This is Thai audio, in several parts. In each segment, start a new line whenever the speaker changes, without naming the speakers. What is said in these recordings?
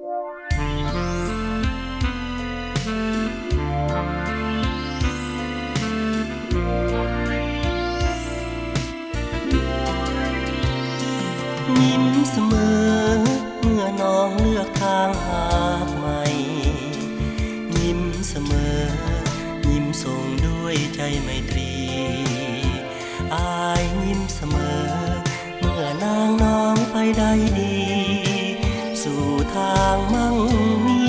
ยิ้มเสมอเมื่อน้องเลือกทางหาใหม่ยิ้มเสมอยิ้มส่งด้วยใจไมตรีอายยิ้มเสมอเมื่อนางน้องไปได้ดีสู่ทางมั่งมี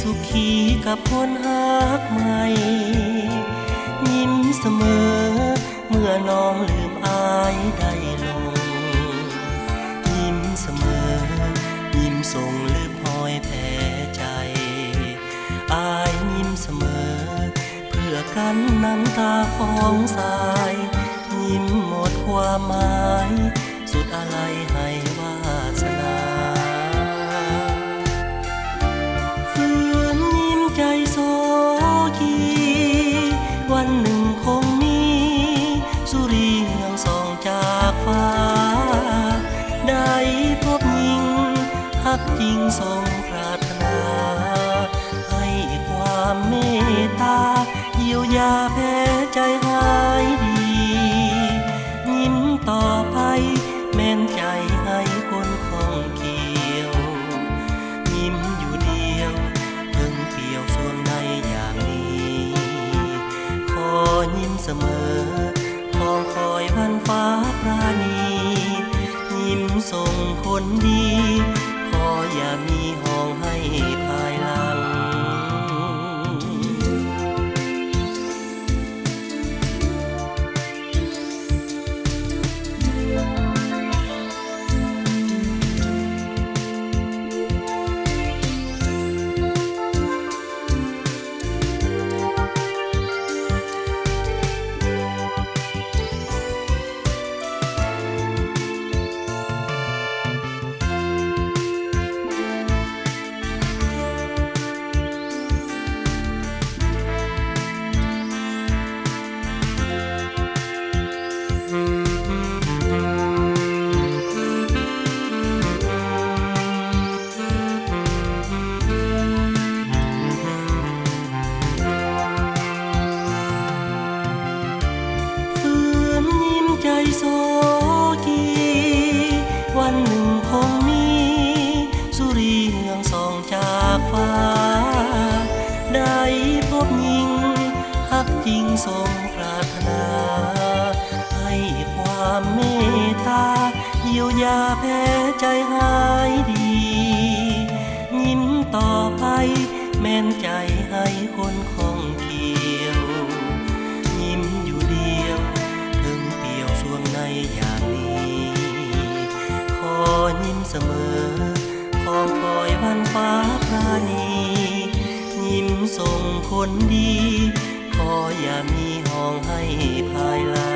สุขีกับคนหักใหม่ยิ้มเสมอเมื่อน้องลืมอายได้ลงยิ้มเสมอยิ้มส่งลืมหอยแผลใจอายยิ้มเสมอเพื่อกันน้ำตาของสายยิ้มหมดความหมายสุดอะไรให้วาสนาฝืนยิ้มใจโศกีวันหนึ่งคงมีสุริเรืองส่องจากฟ้าได้พบหญิงฮักจริงทรงปรารถนาให้ความเมตตาเยียวยาแผลใจหายดียิ้มต่อไปแม้นใจให้คนของเกี่ยวยิ้มอยู่เดียวถึงเปี่ยวส่วงในอย่างนี้ขอยิ้มเสมอขอคอยวันฟ้าปราณียิ้มส่งคนดีขออย่ามีห้องให้ภายหลังโศกีวันหนึ่งคงมีสุริเรืองส่องจากฟ้าได้พบหญิงฮักจริงทรงปรารถนาให้ความเมตตาเยียวยาแผลใจหายดียิ้มต่อไปแม้นใจให้คนของเกี่ยวยิ้มอยู่เดียวช่วงในอย่างนี้ขอยิ้มเสมอขอคอยวันฟ้าปราณียิ้มส่งคนดีขออย่ามีห้องให้ภายหลัง